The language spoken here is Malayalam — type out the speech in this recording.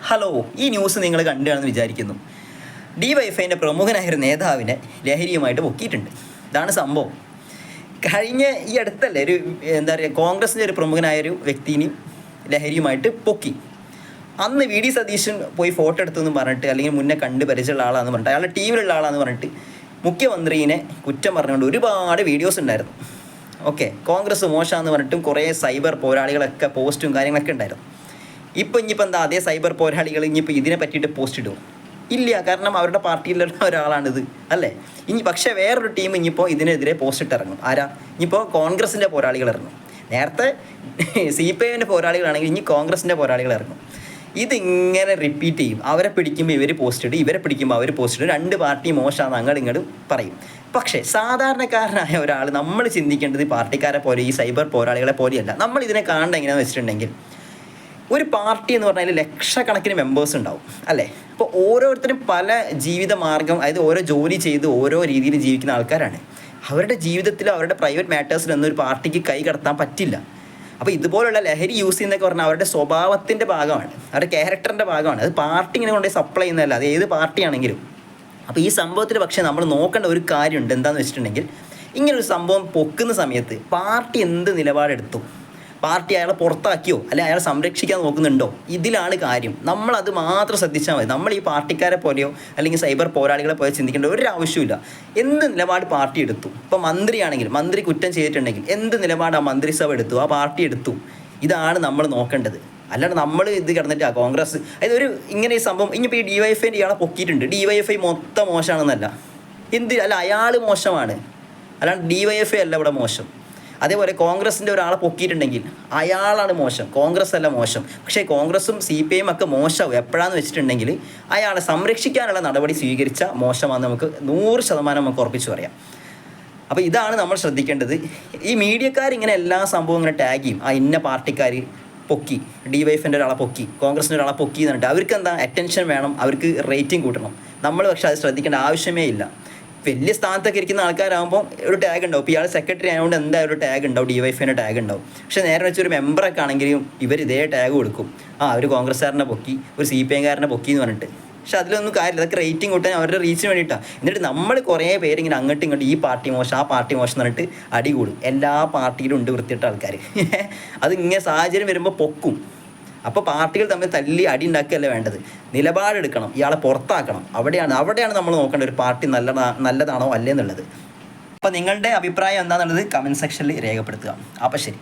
ഹലോ, ഈ ന്യൂസ് നിങ്ങൾ കണ്ടുകാണെന്ന് വിചാരിക്കുന്നു. ഡിവൈഎഫ്ഐൻ്റെ പ്രമുഖനായ നേതാവിനെ ലഹരിയുമായിട്ട് പൊക്കിയിട്ടുണ്ട്. ഇതാണ് സംഭവം. കഴിഞ്ഞ ഈ അടുത്തല്ലേ കോൺഗ്രസിൻ്റെ ഒരു പ്രമുഖനായൊരു വ്യക്തിനെയും ലഹരിയുമായിട്ട് പൊക്കി. അന്ന് വി ഡി സതീശൻ പോയി ഫോട്ടോ എടുത്തെന്ന് പറഞ്ഞിട്ട്, അല്ലെങ്കിൽ മുന്നേ കണ്ട് പരിചയമുള്ള ആളാണെന്ന് പറഞ്ഞിട്ട്, അയാളുടെ ടീമിലുള്ള ആളാണെന്ന് പറഞ്ഞിട്ട് മുഖ്യമന്ത്രീനെ കുറ്റം പറഞ്ഞുകൊണ്ട് ഒരുപാട് വീഡിയോസ് ഉണ്ടായിരുന്നു. ഓക്കെ, കോൺഗ്രസ് മോശമാണെന്ന് പറഞ്ഞിട്ടും കുറേ സൈബർ പോരാളികളൊക്കെ പോസ്റ്റും കാര്യങ്ങളൊക്കെ ഉണ്ടായിരുന്നു. ഇനിയിപ്പോൾ എന്താ അതേ സൈബർ പോരാളികൾ ഇനിയിപ്പോൾ ഇതിനെ പറ്റിയിട്ട് പോസ്റ്റ് ഇടുമോ? ഇല്ല, കാരണം അവരുടെ പാർട്ടിയിലുള്ള ഒരാളാണിത്, അല്ലേ? പക്ഷേ വേറൊരു ടീം ഇനിയിപ്പോൾ ഇതിനെതിരെ പോസ്റ്റ് ഇട്ടിറങ്ങും. ആരാ? ഇനിയിപ്പോൾ കോൺഗ്രസിൻ്റെ പോരാളികൾ ഇറങ്ങും. നേരത്തെ CPIൻ്റെ പോരാളികളാണെങ്കിൽ ഇനി കോൺഗ്രസിൻ്റെ പോരാളികൾ ഇറങ്ങും. ഇതിങ്ങനെ റിപ്പീറ്റ് ചെയ്യും. അവരെ പിടിക്കുമ്പോൾ ഇവർ പോസ്റ്റ് ഇടും, ഇവരെ പിടിക്കുമ്പോൾ അവർ പോസ്റ്റ് ഇടും. രണ്ട് പാർട്ടി മോശമാണ് അങ്ങോട്ട് ഇങ്ങോട്ട് പറയും. പക്ഷേ സാധാരണക്കാരനായ ഒരാൾ നമ്മൾ ചിന്തിക്കേണ്ടത് പാർട്ടിക്കാരെ പോലെ ഈ സൈബർ പോരാളികളെ പോലെയല്ല. നമ്മൾ ഇതിനെ കാണേണ്ട എങ്ങനെയാണെന്ന് വെച്ചിട്ടുണ്ടെങ്കിൽ, ഒരു പാർട്ടി എന്ന് പറഞ്ഞാൽ ലക്ഷക്കണക്കിന് മെമ്പേഴ്സ് ഉണ്ടാവും, അല്ലേ? അപ്പോൾ ഓരോരുത്തരും പല ജീവിത മാർഗം, അതായത് ഓരോ ജോലി ചെയ്ത് ഓരോ രീതിയിൽ ജീവിക്കുന്ന ആൾക്കാരാണ്. അവരുടെ ജീവിതത്തിൽ അവരുടെ പ്രൈവറ്റ് മാറ്റേഴ്സിലൊന്നും ഒരു പാർട്ടിക്ക് കൈ കടത്താൻ പറ്റില്ല. അപ്പോൾ ഇതുപോലുള്ള ലഹരി യൂസ് ചെയ്യുന്നതൊക്കെ പറഞ്ഞാൽ അവരുടെ സ്വഭാവത്തിൻ്റെ ഭാഗമാണ്, അവരുടെ ക്യാരക്ടറിൻ്റെ ഭാഗമാണ്. അത് പാർട്ടി ഇങ്ങനെ കൊണ്ടുപോയി സപ്ലൈ ചെയ്യുന്നതല്ല, അത് ഏത് പാർട്ടിയാണെങ്കിലും. അപ്പോൾ ഈ സംഭവത്തിൽ പക്ഷേ നമ്മൾ നോക്കേണ്ട ഒരു കാര്യമുണ്ട്. എന്താണെന്ന് വെച്ചിട്ടുണ്ടെങ്കിൽ, ഇങ്ങനൊരു സംഭവം പൊക്കുന്ന സമയത്ത് പാർട്ടി എന്ത് നിലപാടെടുത്തു, പാർട്ടി അയാളെ പുറത്താക്കിയോ അല്ലെ അയാളെ സംരക്ഷിക്കാൻ നോക്കുന്നുണ്ടോ, ഇതിലാണ് കാര്യം. നമ്മളത് മാത്രം ശ്രദ്ധിച്ചാൽ മതി. നമ്മൾ ഈ പാർട്ടിക്കാരെ പോലെയോ അല്ലെങ്കിൽ സൈബർ പോരാളികളെ പോലെ ചിന്തിക്കേണ്ട ഒരു ആവശ്യമില്ല. എന്ത് നിലപാട് പാർട്ടി എടുത്തു, ഇപ്പോൾ മന്ത്രിയാണെങ്കിൽ മന്ത്രി കുറ്റം ചെയ്തിട്ടുണ്ടെങ്കിൽ എന്ത് നിലപാട് ആ മന്ത്രിസഭ എടുത്തു, ആ പാർട്ടി എടുത്തു, ഇതാണ് നമ്മൾ നോക്കേണ്ടത്. അല്ലാണ്ട് നമ്മൾ ഇത് കിടന്നിട്ട് കോൺഗ്രസ് അതായത് ഒരു ഇങ്ങനെ ഈ സംഭവം ഇനിയിപ്പോൾ ഈ ഡിവൈഎഫ്ഐൻ്റെ ഇയാളെ പൊക്കിയിട്ടുണ്ട്. ഡിവൈഎഫ്ഐ മൊത്തം മോശമാണെന്നല്ല, അല്ല അയാൾ മോശമാണ്, അല്ലാണ്ട് ഡിവൈഎഫ്ഐ അല്ല ഇവിടെ മോശം. അതേപോലെ കോൺഗ്രസിൻ്റെ ഒരാളെ പൊക്കിയിട്ടുണ്ടെങ്കിൽ അയാളാണ് മോശം, കോൺഗ്രസ് അല്ല മോശം. പക്ഷേ കോൺഗ്രസും CPIയും ഒക്കെ മോശമാവും എപ്പോഴാണെന്ന് വെച്ചിട്ടുണ്ടെങ്കിൽ അയാളെ സംരക്ഷിക്കാനുള്ള നടപടി സ്വീകരിച്ച മോശമാണെന്ന് നമുക്ക് 100% നമുക്ക് ഉറപ്പിച്ച് പറയാം. അപ്പോൾ ഇതാണ് നമ്മൾ ശ്രദ്ധിക്കേണ്ടത്. ഈ മീഡിയക്കാർ ഇങ്ങനെ എല്ലാ സംഭവവും ഇങ്ങനെ ടാഗ് ചെയ്യും. ഇന്ന പാർട്ടിക്കാർ പൊക്കി, ഡിവൈഎഫിൻ്റെ ഒരാളെ പൊക്കി, കോൺഗ്രസിൻ്റെ ഒരാളെ പൊക്കി എന്ന് പറഞ്ഞിട്ട് അവർക്ക് എന്താ അറ്റൻഷൻ വേണം, അവർക്ക് റേറ്റിംഗ് കൂട്ടണം. നമ്മൾ പക്ഷേ അത് ശ്രദ്ധിക്കേണ്ട ആവശ്യമേ ഇല്ല. വലിയ സ്ഥാനത്തൊക്കെ ഇരിക്കുന്ന ആൾക്കാരാകുമ്പോൾ ഒരു ടാഗ് ഉണ്ടാവും. ഇപ്പോൾ ഇയാൾ സെക്രട്ടറി ആയതുകൊണ്ട് എന്തായാലും ഒരു ടാഗ് ഉണ്ടാവും, ഡിവൈഎഫിൻ്റെ ടാഗ് ഉണ്ടാവും. പക്ഷേ നേരെ വെച്ചൊരു മെമ്പറൊക്കെ ആണെങ്കിലും ഇവർ ഇതേ ടാഗ് കൊടുക്കും. ഒരു കോൺഗ്രസ്സുകാരനെ പൊക്കി, ഒരു CPIക്കാരനെ പൊക്കി എന്ന് പറഞ്ഞിട്ട്. പക്ഷെ അതിലൊന്നും കാര്യമില്ല, അതൊക്കെ റേറ്റിംഗ് കൂട്ടാൻ അവരുടെ റീച്ചിന് വേണ്ടിയിട്ടാണ്. എന്നിട്ട് നമ്മൾ കുറേ പേരിങ്ങനെ അങ്ങോട്ടും ഇങ്ങോട്ടും ഈ പാർട്ടി മോശം ആ പാർട്ടി മോശം എന്ന് പറഞ്ഞിട്ട് അടി കൂടും. എല്ലാ പാർട്ടിയിലും ഉണ്ട് വൃത്തിയിട്ട ആൾക്കാർ. അതിങ്ങനെ സാഹചര്യം വരുമ്പോൾ പൊക്കും. അപ്പോൾ പാർട്ടികൾ തമ്മിൽ തല്ലി അടി ഉണ്ടാക്കുകയല്ല വേണ്ടത്, നിലപാടെടുക്കണം, ഇയാളെ പുറത്താക്കണം. അവിടെയാണ് നമ്മൾ നോക്കേണ്ടത് ഒരു പാർട്ടി നല്ലതാണോ അല്ലേ എന്നുള്ളത്. അപ്പോൾ നിങ്ങളുടെ അഭിപ്രായം എന്താണെന്നുള്ളത് കമൻറ്റ് സെക്ഷനിൽ രേഖപ്പെടുത്തുക. അപ്പോൾ ശരി.